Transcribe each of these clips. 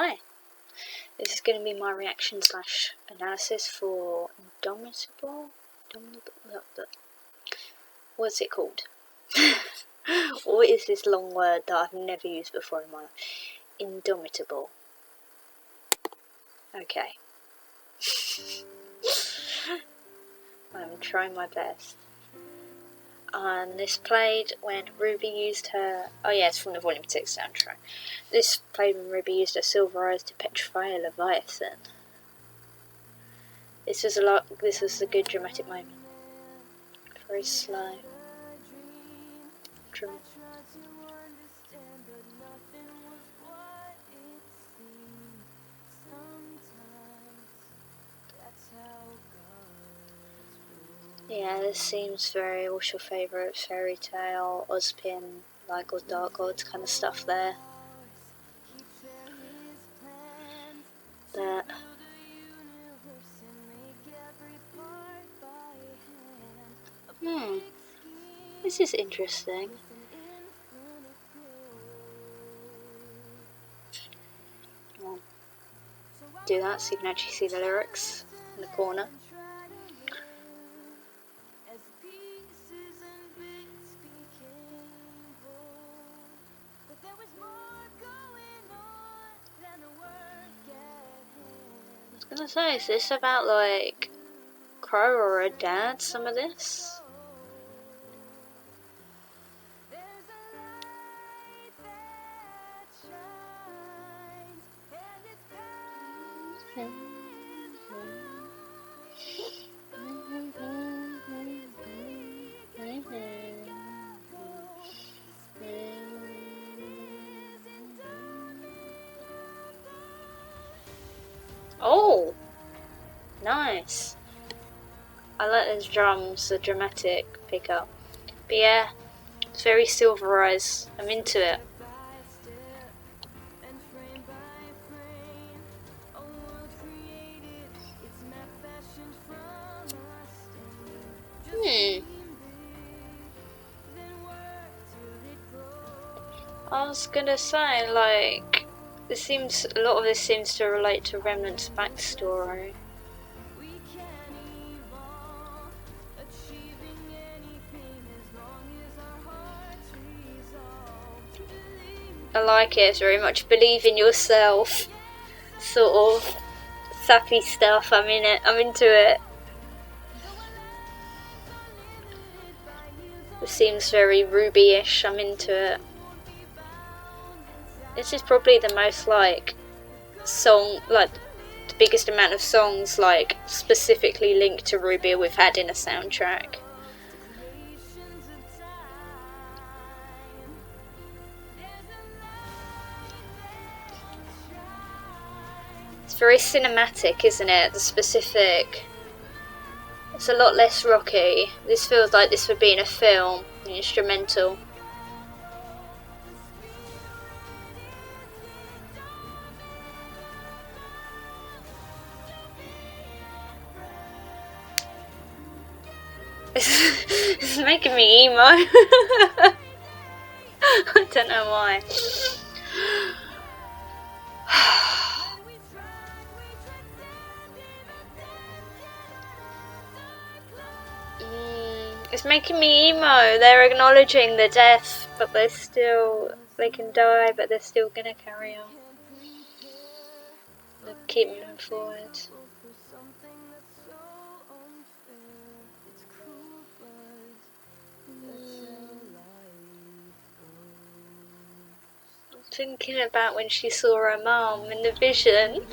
Hi, this is going to be my reaction / analysis for Indomitable. What's it called? What is this long word that I've never used before in my life? Indomitable. Okay. I'm trying my best. And this played when RWBY used her... Oh yeah, it's from the Volume 6 soundtrack. This played when RWBY used her silver eyes to petrify a leviathan. This was a good dramatic moment. Very slow. Yeah, this seems very, what's your favourite fairy tale, Ozpin, Light God, Dark Gods kind of stuff there. But this is interesting. I'll do that so you can actually see the lyrics in the corner. I was gonna say, is this about like Crow or a dad, some of this? Oh, nice. I like those drums, the dramatic pickup. But yeah, it's very Silver Eyes. I'm into it. I was gonna say, like, a lot of this seems to relate to Remnant's backstory. I like it, it's very much believe in yourself, sort of sappy stuff. I'm in it, I'm into it. It seems very RWBY-ish, I'm into it. This is probably the most the biggest amount of songs like specifically linked to RWBY we've had in a soundtrack. It's very cinematic, isn't it? It's a lot less rocky. This feels like this would be in a film, an instrumental. It's making me emo. I don't know why. It's making me emo. They're acknowledging the death, but they can die, but they're still gonna carry on. They'll keep moving forward. Thinking about when she saw her mum in the vision.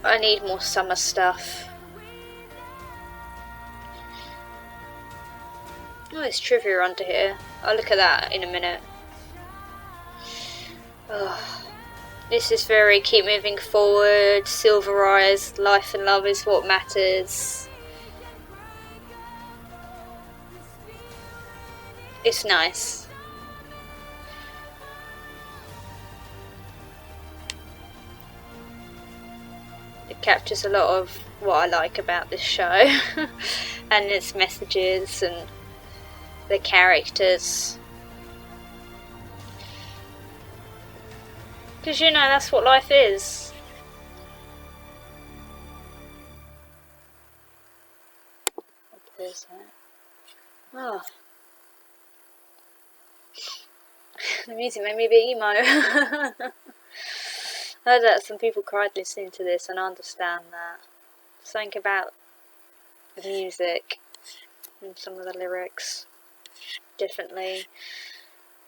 I need more summer stuff. Oh, there's trivia under here. I'll look at that in a minute. Oh, this is very keep moving forward, Silver Eyes, life and love is what matters. It's nice. The captures a lot of what I like about this show and its messages and the characters. Because, you know, that's what life is. I'll pause that. Oh. The music made me a bit emo. I heard that some people cried listening to this, and I understand that. Something about the music and some of the lyrics differently.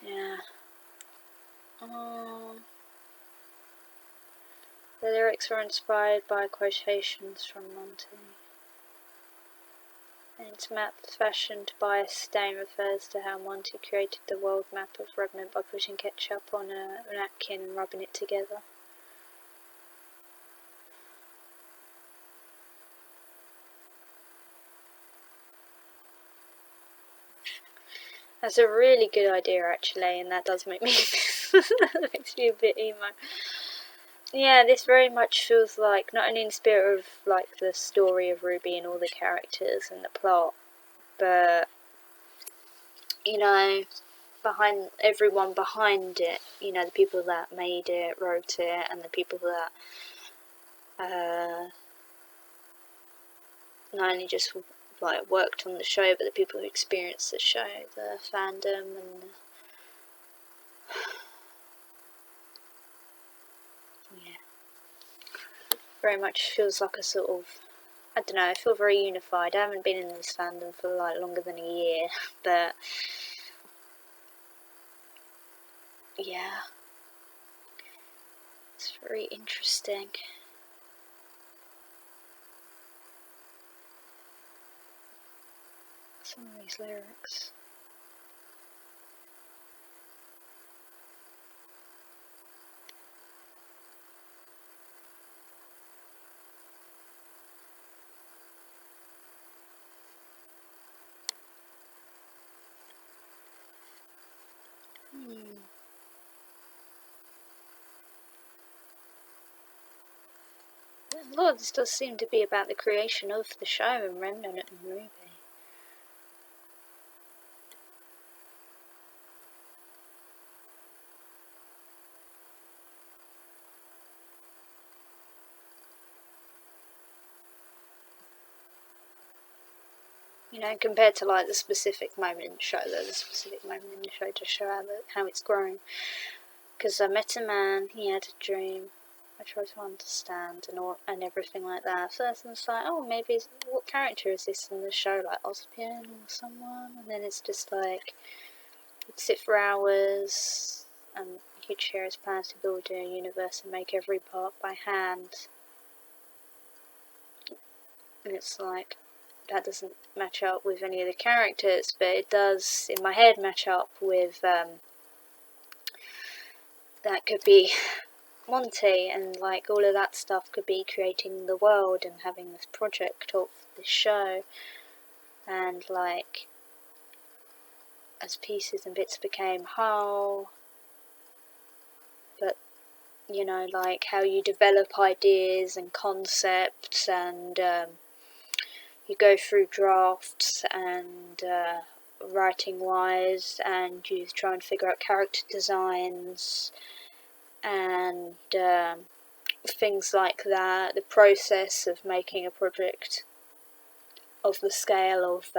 Yeah. The lyrics were inspired by quotations from Monty. And its map fashioned by Stain refers to how Monty created the world map of Redmond by putting ketchup on a napkin and rubbing it together. That's a really good idea, actually, and that does make me that makes me a bit emo. Yeah, this very much feels like, not only in the spirit of like the story of RWBY and all the characters and the plot, but, you know, behind everyone behind it, you know, the people that made it, wrote it, and the people that not only just like worked on the show, but the people who experienced the show, the fandom, and yeah, very much feels like a sort of, I don't know, I feel very unified. I haven't been in this fandom for like longer than a year, but yeah, it's very interesting. Some of these lyrics. A lot of this does seem to be about the creation of the show and Remnant and RWBY. You know, compared to like the specific moment in the show, there's a specific moment in the show to show how it's grown. Because I met a man, he had a dream, I tried to understand and everything like that. First I was like, oh, maybe, what character is this in the show, like Ospian or someone? And then it's just like, he'd sit for hours and he'd share his plans to build a universe and make every part by hand. And it's like, that doesn't match up with any of the characters, but it does, in my head, match up with, that could be Monty, and like all of that stuff could be creating the world and having this project of this show, and like as pieces and bits became whole, but you know, like how you develop ideas and concepts, and you go through drafts and writing wise, and you try and figure out character designs and things like that. The process of making a project of the scale of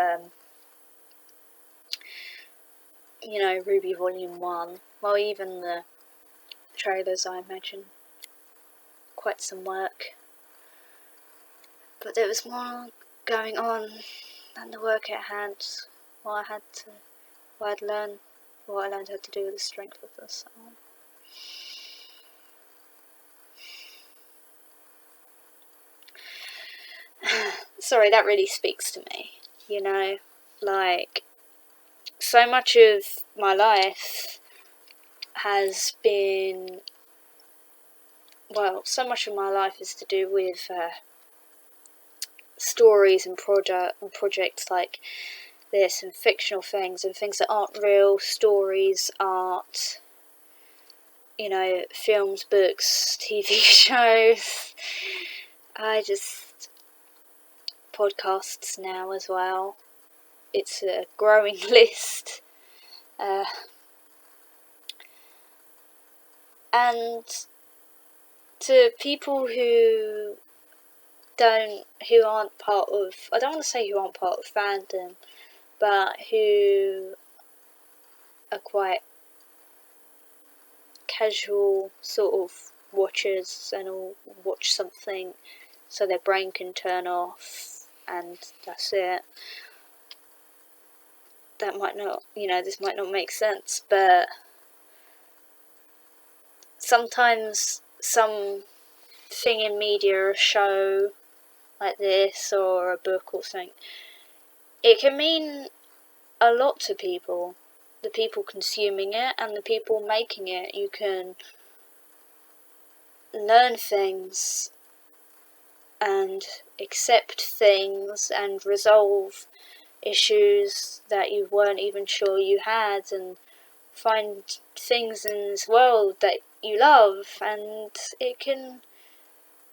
you know, RWBY Volume 1, well, even the trailers, I imagine quite some work, but there was more going on than the work at hand. What I learned how to do with the strength of the soul. Sorry, that really speaks to me, you know, like, so much of my life has been, well, so much of my life is to do with stories and projects like this, and fictional things, and things that aren't real, stories, art, you know, films, books, TV shows, I just podcasts now as well. It's a growing list. And to people who aren't part of, I don't want to say who aren't part of fandom, but who are quite casual sort of watchers and will watch something so their brain can turn off and that's it. That might not, this might not make sense, but sometimes something in media, a show like this or a book or something, it can mean a lot to people. The people consuming it and the people making it. You can learn things and accept things and resolve issues that you weren't even sure you had, and find things in this world that you love, and it can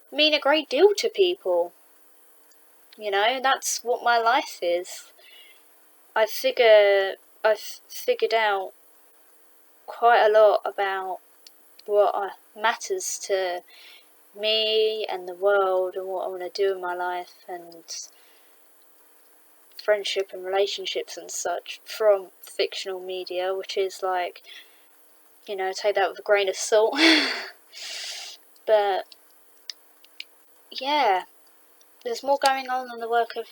mean a great deal to people. That's what my life is. I've figured out quite a lot about what matters to me and the world and what I want to do in my life and friendship and relationships and such from fictional media, which is like, take that with a grain of salt. But yeah, there's more going on than the work at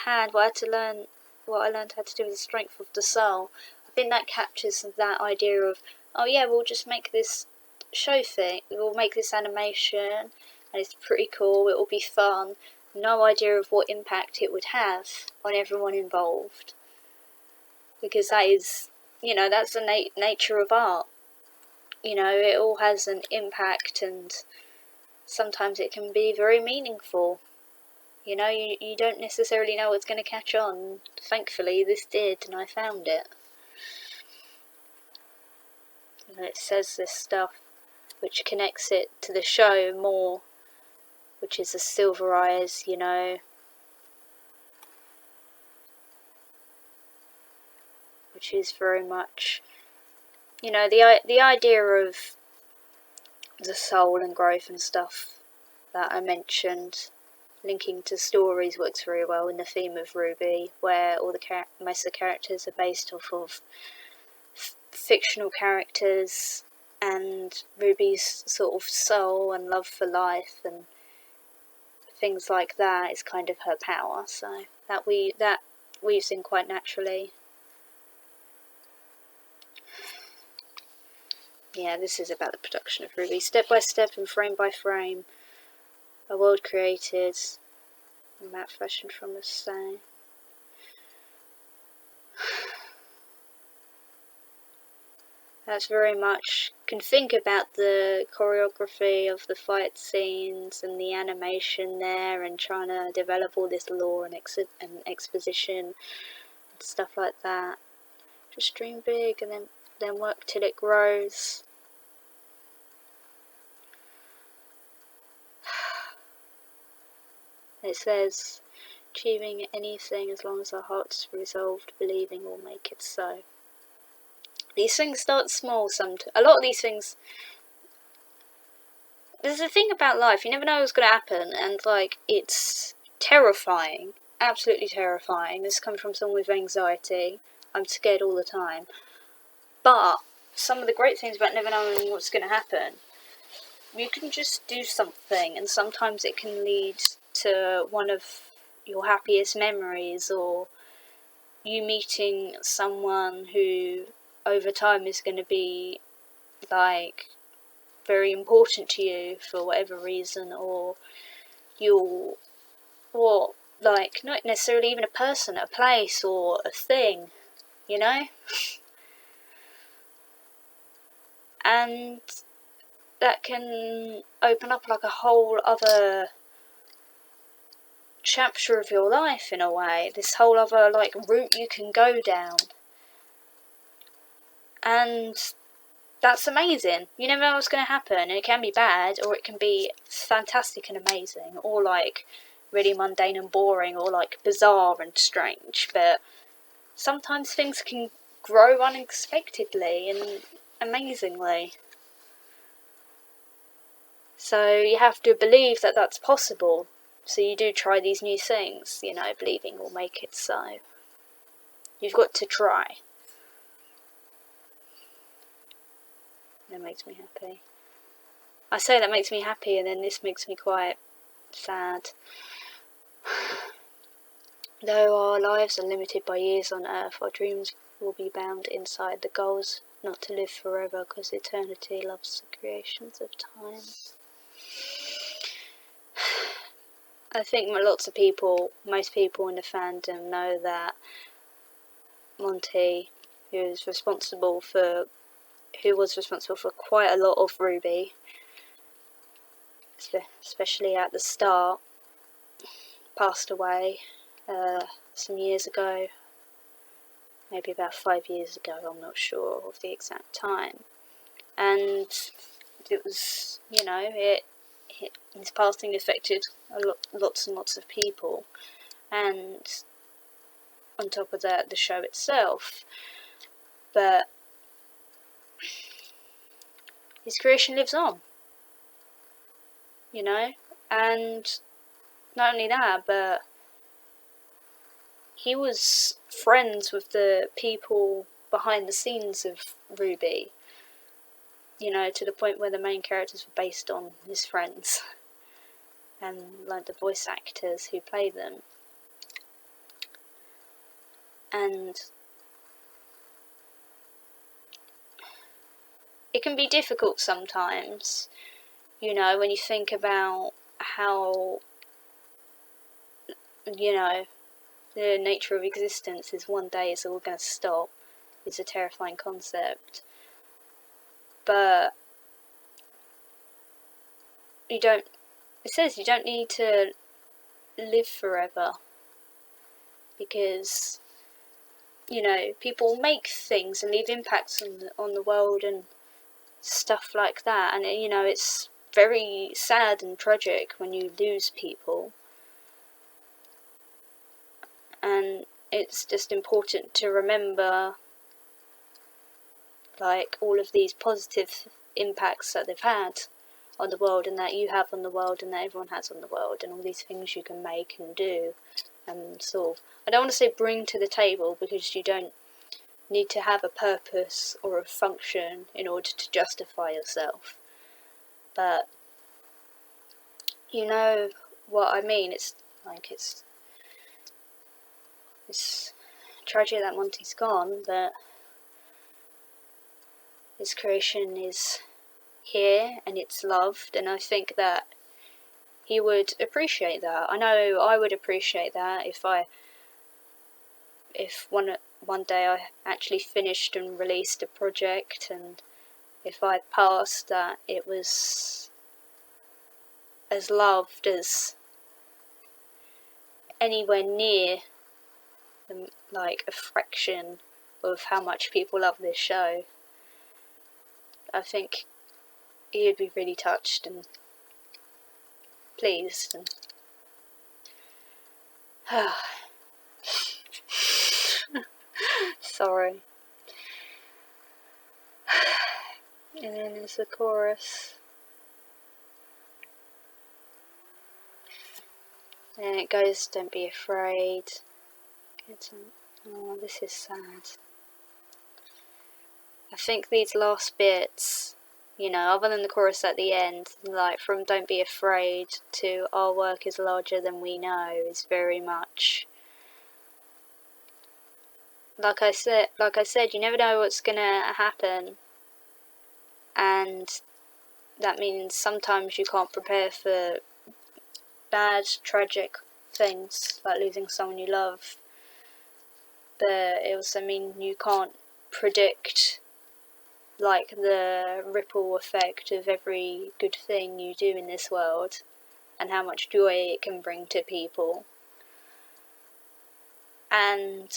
hand. What I learned how to do with the strength of the soul. I think that captures that idea of, oh yeah, we'll just make this show thing, we'll make this animation, and it's pretty cool, it will be fun. No idea of what impact it would have on everyone involved. Because that is, that's the nature of art. It all has an impact, and sometimes it can be very meaningful. You don't necessarily know what's going to catch on. Thankfully, this did, and I found it. And it says this stuff which connects it to the show more, which is the silver eyes, which is very much, the idea of the soul and growth and stuff that I mentioned, linking to stories, works very well in the theme of RWBY, where most of the characters are based off of fictional characters, and RWBY's sort of soul and love for life and things like that is kind of her power. So that weaves in quite naturally. Yeah, this is about the production of RWBY, step by step and frame by frame. A world created, a map fashioned from the stone. That's very much, can think about the choreography of the fight scenes and the animation there, and trying to develop all this lore and exposition and stuff like that. Just dream big and then work till it grows. It says, achieving anything as long as our heart's resolved, believing will make it so. These things start small. A lot of these things, there's a thing about life, you never know what's going to happen, and it's terrifying, absolutely terrifying. This comes from someone with anxiety. I'm scared all the time. But some of the great things about never knowing what's going to happen, you can just do something, and sometimes it can lead to one of your happiest memories, or you meeting someone who over time is going to be very important to you for whatever reason, or not necessarily even a person, a place or a thing, and that can open up a whole other chapter of your life in a way, this whole other route you can go down. And that's amazing. You never know what's going to happen, and it can be bad, or it can be fantastic and amazing, or like really mundane and boring, or like bizarre and strange. But sometimes things can grow unexpectedly and amazingly. So you have to believe that that's possible. So you do try these new things, you know, believing will make it so. You've got to try. That makes me happy. I say that makes me happy, and then this makes me quite sad. Though our lives are limited by years on earth, our dreams will be bound inside. The goal's not to live forever, because eternity loves the creations of time. I think most people in the fandom know that Monty, who was responsible for quite a lot of RWBY, especially at the start, passed away some years ago, maybe about 5 years ago, I'm not sure of the exact time. And it was, you know, his passing affected lots and lots of people, and on top of that, the show itself. But his creation lives on, you know, and not only that, but he was friends with the people behind the scenes of RWBY, you know, to the point where the main characters were based on his friends and like the voice actors who play them. And it can be difficult sometimes, you know, when you think about how, you know, the nature of existence is one day it's all going to stop. It's a terrifying concept. But it says you don't need to live forever, because, you know, people make things and leave impacts on the world and stuff like that, and, you know, it's very sad and tragic when you lose people, and it's just important to remember, like, all of these positive impacts that they've had on the world, and that you have on the world, and that everyone has on the world, and all these things you can make and do and sort of, I don't want to say bring to the table, because you don't need to have a purpose or a function in order to justify yourself, but you know what I mean. It's like, it's tragic that Monty's gone, but his creation is here and it's loved, and I think that he would appreciate that. I know I would appreciate that if one day I actually finished and released a project, and if I passed, that it was as loved as anywhere near like a fraction of how much people love this show. I think he'd be really touched and pleased, and sorry. And then there's the chorus, and it goes, don't be afraid. Oh, this is sad. I think these last bits, you know, other than the chorus at the end, like from don't be afraid to our work is larger than we know, is very much, like I said, you never know what's gonna happen, and that means sometimes you can't prepare for bad, tragic things like losing someone you love, but it also means you can't predict like the ripple effect of every good thing you do in this world and how much joy it can bring to people. And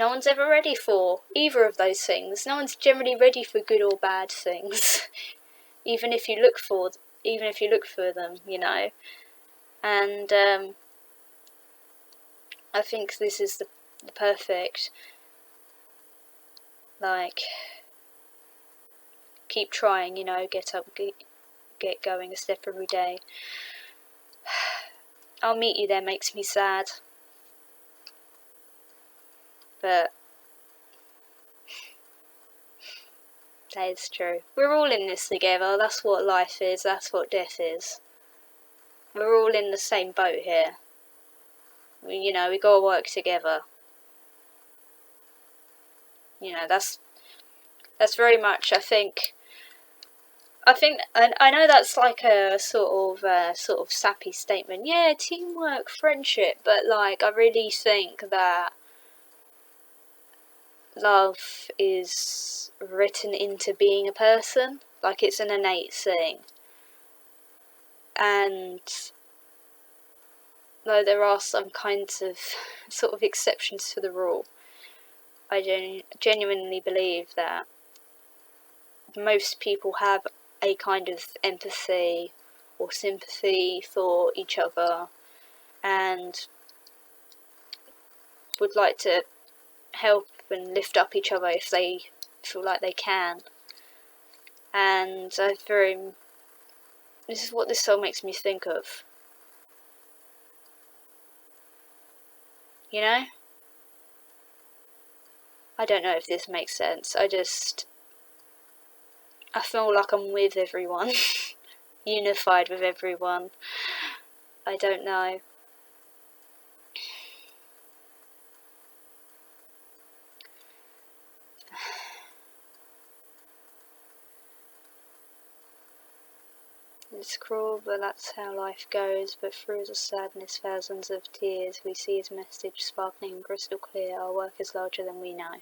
No one's ever ready for either of those things. No one's generally ready for good or bad things, even if you look for them, you know. And I think this is the perfect, like, keep trying, you know, get up, get going a step every day. I'll meet you there makes me sad, but that is true. We're all in this together. That's what life is. That's what death is. We're all in the same boat here. You know, we gotta work together. You know, that's very much, I think, and I know that's like a sort of sappy statement. Yeah, teamwork, friendship, but like, I really think that love is written into being a person. Like, it's an innate thing. And though there are some kinds of sort of exceptions to the rule, I genuinely believe that most people have a kind of empathy or sympathy for each other and would like to help and lift up each other if they feel like they can. And this is what this song makes me think of. You know? I don't know if this makes sense. I feel like I'm with everyone. Unified with everyone. I don't know. It's cruel, but that's how life goes. But through the sadness, thousands of tears, we see his message sparkling crystal clear. Our work is larger than we know.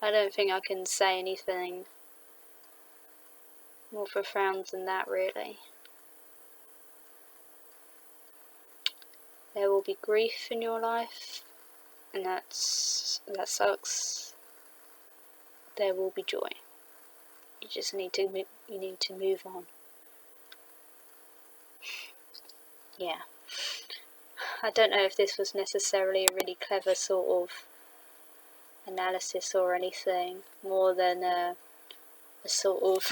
I don't think I can say anything more profound than that, really. There will be grief in your life, and that sucks. There will be joy. You just need to move on. Yeah. I don't know if this was necessarily a really clever sort of analysis or anything, more than a sort of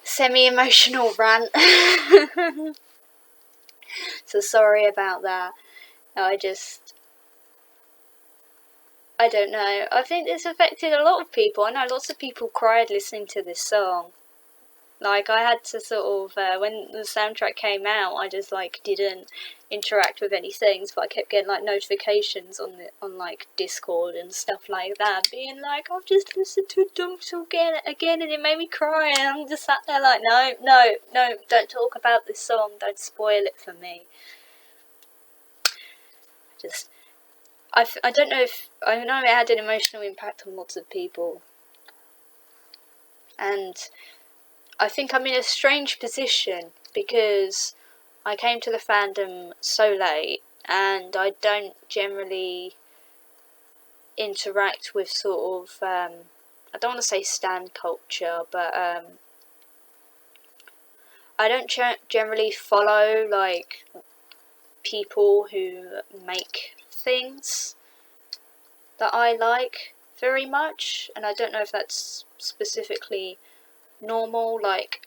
semi-emotional rant. So sorry about that. I don't know. I think this affected a lot of people. I know lots of people cried listening to this song. Like, I had to sort of, when the soundtrack came out, I just, like, didn't interact with any things, but I kept getting, like, notifications on like, Discord and stuff like that, being like, I've just listened to Dumps again, and it made me cry, and I'm just sat there like, no, don't talk about this song, don't spoil it for me. I don't know if, I know it had an emotional impact on lots of people, and I think I'm in a strange position because I came to the fandom so late, and I don't generally interact with sort of, I don't want to say stan culture, but I don't generally follow, like, people who make things that I like very much, and I don't know if that's specifically normal. Like,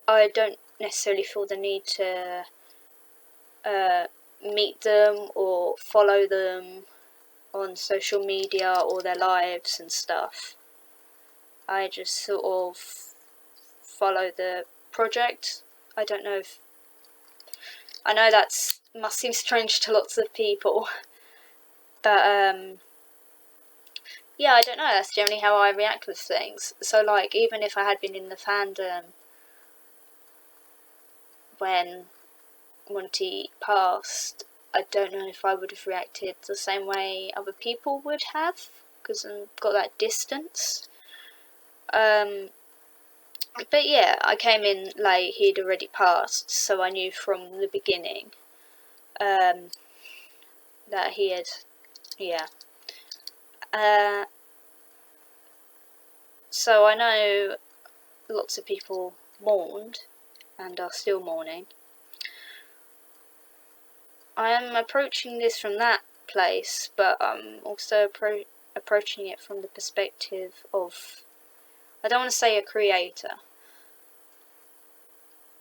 I don't necessarily feel the need to meet them or follow them on social media or their lives and stuff. I just sort of follow the project. I don't know if, I know that's must seem strange to lots of people, but yeah, I don't know, that's generally how I react with things. So, like, even if I had been in the fandom when Monty passed, I don't know if I would have reacted the same way other people would have, because I've got that distance. But yeah, I came in late, he'd already passed, so I knew from the beginning. that he had, yeah. So I know lots of people mourned and are still mourning. I am approaching this from that place, but I'm also approaching it from the perspective of, I don't want to say a creator.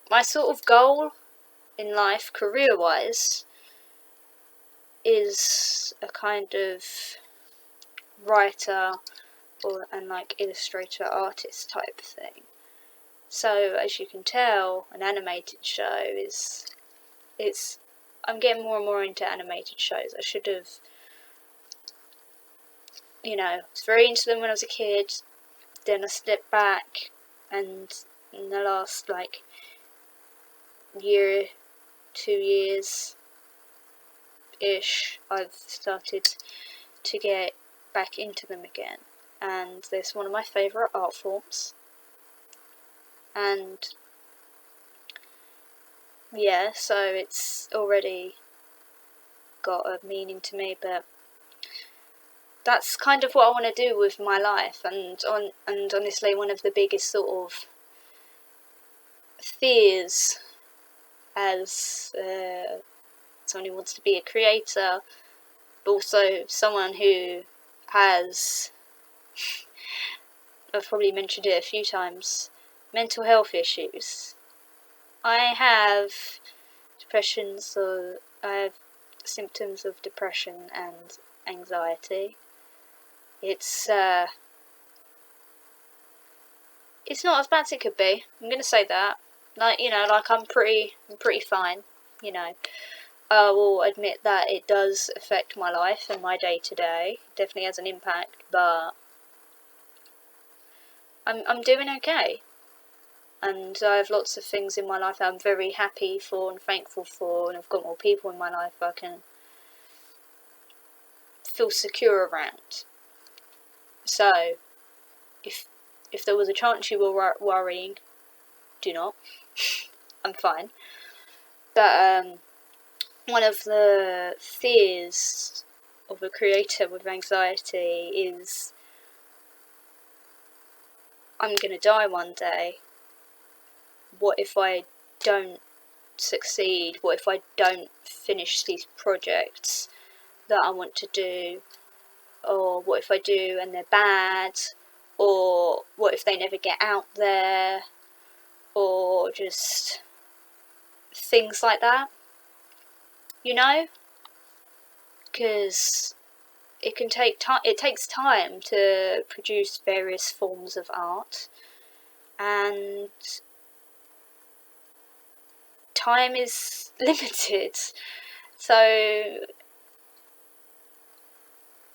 My sort of goal in life, career-wise, is a kind of writer and like illustrator, artist type thing. So as you can tell, an animated show I'm getting more and more into animated shows. I should have, I was very into them when I was a kid, then I stepped back, and in the last like year, 2 years ish, I've started to get back into them again, and they're one of my favourite art forms. And yeah, so it's already got a meaning to me, but that's kind of what I want to do with my life. And honestly, one of the biggest sort of fears as someone who wants to be a creator, but also someone who has, I've probably mentioned it a few times, mental health issues. I have depression, so I have symptoms of depression and anxiety. It's not as bad as it could be. I'm gonna say that. Like, I'm pretty fine. I will admit that it does affect my life and my day to day. Definitely has an impact, but I'm doing okay. And I have lots of things in my life that I'm very happy for and thankful for, and I've got more people in my life I can feel secure around. So, if there was a chance you were worrying, do not. I'm fine. But one of the fears of a creator with anxiety is, I'm gonna die one day. What if I don't succeed? What if I don't finish these projects that I want to do? Or what if I do and they're bad? Or what if they never get out there? Or just things like that, because it can take time. It takes time to produce various forms of art, and time is limited. So,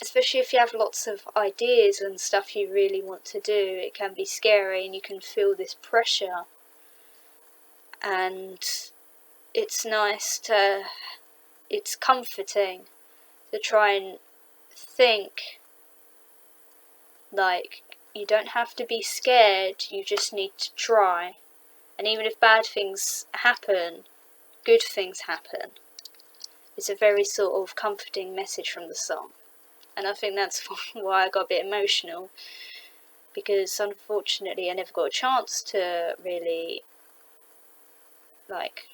especially if you have lots of ideas and stuff you really want to do, it can be scary, and you can feel this pressure. And it's comforting to try and think, like, you don't have to be scared, you just need to try. And even if bad things happen, good things happen. It's a very sort of comforting message from the song. And I think that's why I got a bit emotional, because unfortunately I never got a chance to really, like,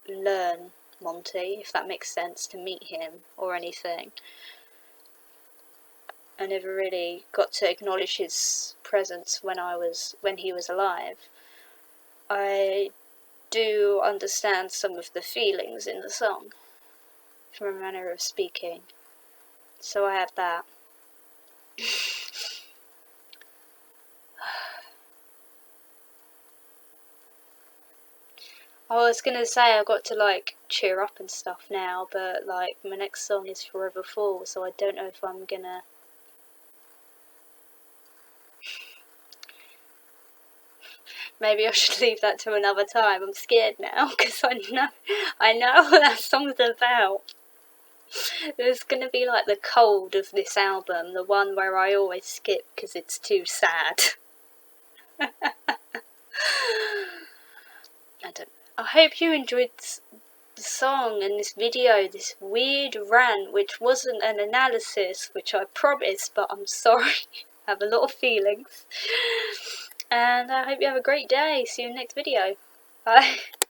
learn Monty, if that makes sense, to meet him or anything. I never really got to acknowledge his presence when he was alive. I do understand some of the feelings in the song, from a manner of speaking, so I have that. I was gonna say I got to like cheer up and stuff now, but like my next song is Forever Full, so I don't know if I'm gonna. Maybe I should leave that to another time. I'm scared now because I know what that song's about. There's gonna be like the cold of this album, the one where I always skip because it's too sad. I hope you enjoyed song and this video, this weird rant, which wasn't an analysis, which I promised, but I'm sorry. I have a lot of feelings. And I hope you have a great day. See you in the next video. Bye.